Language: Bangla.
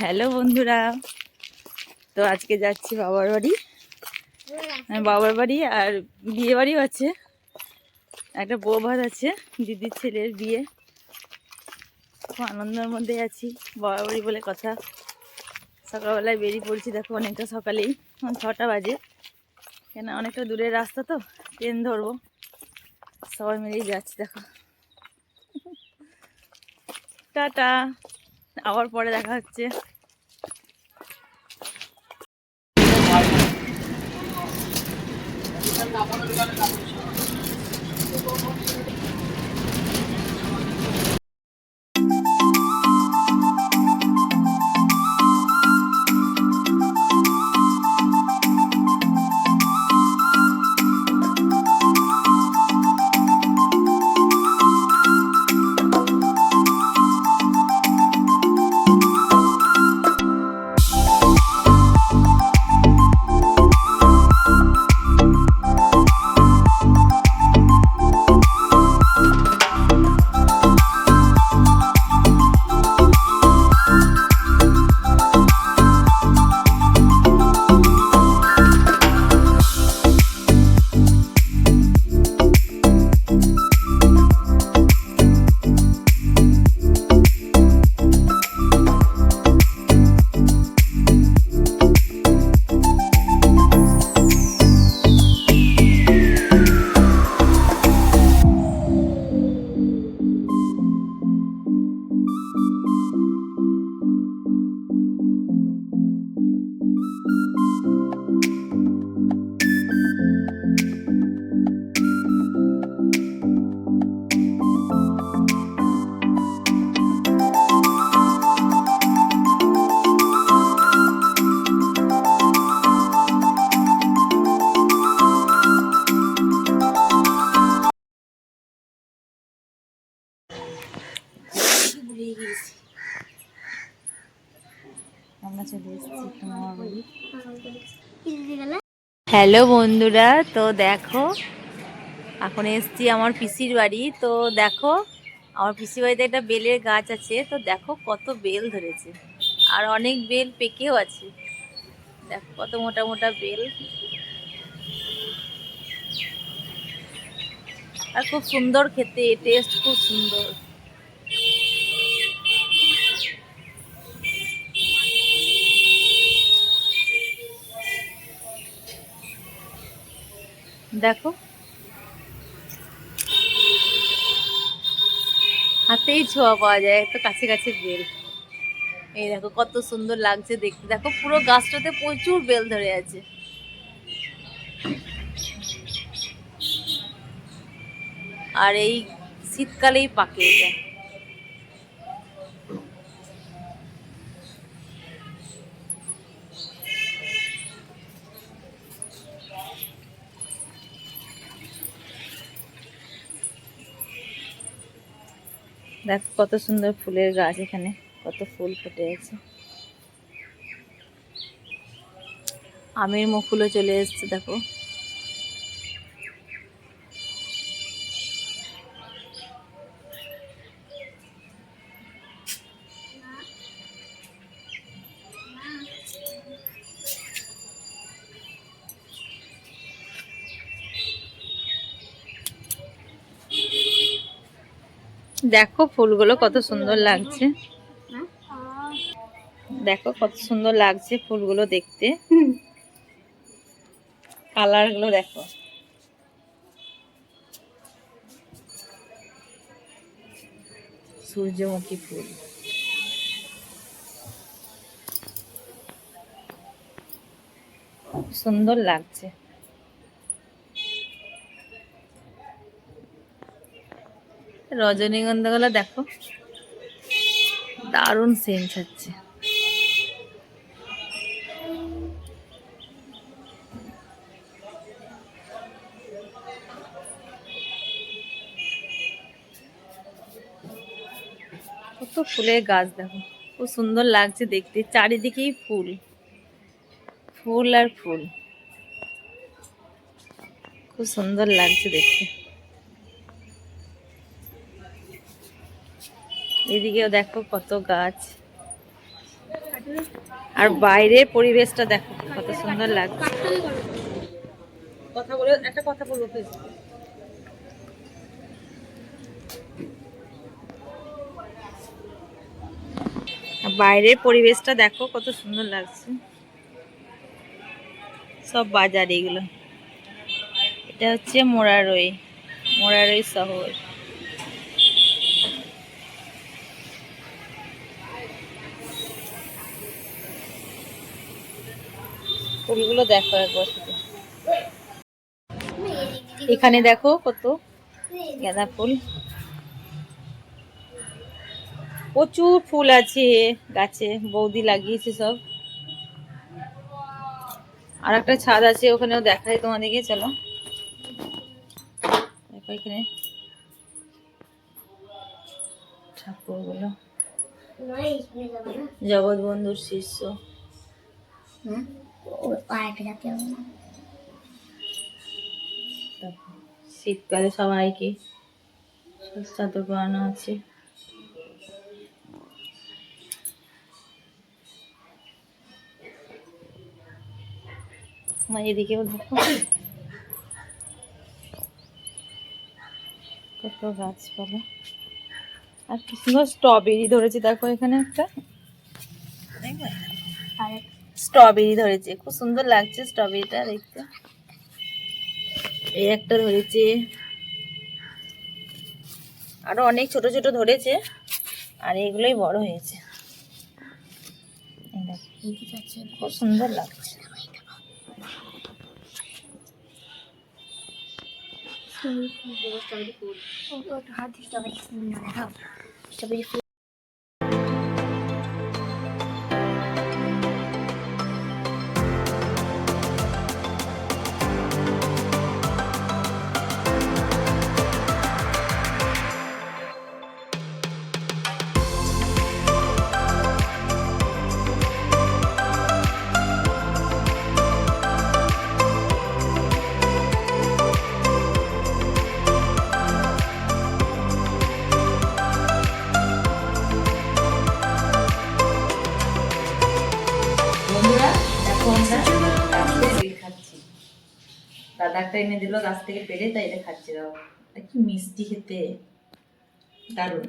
হ্যালো বন্ধুরা, তো আজকে যাচ্ছি বাবার বাড়ি। বাবার বাড়ি আর বিয়ে বাড়িও আছে, একটা বউ ভাত আছে, দিদির ছেলের বিয়ে। খুব আনন্দের মধ্যে আছি, বাবার বাড়ি বলে কথা। সকালবেলায় বেরিয়ে পড়ছি, দেখো অনেকটা সকালেই, 6টা বাজে, কেন অনেকটা দূরের রাস্তা তো ট্রেন ধরবো। সবাই মিলেই যাচ্ছি, দেখো। টাটা, আবার পরে দেখা হচ্ছে। হ্যালো বন্ধুরা, তো দেখো এখন এসছি আমার পিসির বাড়ি। তো দেখো আমার পিসির বাড়িতে একটা বেলের গাছ আছে, তো দেখো কত বেল ধরেছে, আর অনেক বেল পেকেও আছে। দেখো কত মোটা মোটা বেল, আর খুব সুন্দর খেতে, টেস্ট খুব সুন্দর। দেখো হাতেই ছোঁয়া পাওয়া যায়, এত কাছে কাছে বেল। এই দেখো কত সুন্দর লাগছে দেখতে, দেখো পুরো গাছটাতে প্রচুর বেল ধরে আছে। আর এই শীতকালেই পাকে এটা। দেখো কত সুন্দর ফুলের গাছ, এখানে কত ফুল ফুটে আছে। আমের মুকুলও চলে এসছে, দেখো। দেখো ফুলগুলো কত সুন্দর লাগছে, দেখো কত সুন্দর লাগছে ফুলগুলো দেখতে। কালার গুলো দেখো, সূর্যমুখী ফুল। সুন্দর লাগছে। রজনীগন্ধা গুলো দেখো, দারুণ সেন্ট হচ্ছে। কত ফুলের গাছ দেখো, খুব সুন্দর লাগছে দেখতে, চারিদিকেই ফুল, ফুল আর ফুল, খুব সুন্দর লাগছে দেখতে। এদিকেও দেখো কত গাছ। আর বাইরের পরিবেশটা দেখো কত সুন্দর লাগছে। কথা বলে একটা কথা বলবো প্লিজ। বাইরের পরিবেশটা দেখো কত সুন্দর লাগছে। সব বাজার এগুলো। এটা হচ্ছে মোরারই শহর। ফুলগুলো দেখো একবার শুধু। এখানে দেখো কত গাঁদা ফুল, প্রচুর ফুল আছে গাছে, বৌদি লাগিয়েছে সব। আর একটা ছাদ আছে, ওখানেও দেখাই তোমাদেরকে, চলো দেখো এখানে ঠাকুরগুলো, জগৎবন্ধুর শিষ্য। শীতকালে সবাইকে চাদর পরানো আছে। এদিকেও দেখো কত গাছপালা, আর কি সুন্দর স্ট্রবেরি ধরেছে দেখো এখানে একটা স্ট্রবেরি ধরেছে, খুব সুন্দর লাগছে স্ট্রবেরিটা দেখতে। এই একটা ধরেছে, আরো অনেক ছোট ছোট ধরেছে, আর এগুলোই বড় হয়েছে। খুব সুন্দর লাগছে। দাদা একটা এনে দিল গাছ থেকে পেরে, তাই এটা খাচ্ছি। দাও কি মিষ্টি খেতে, দারুণ।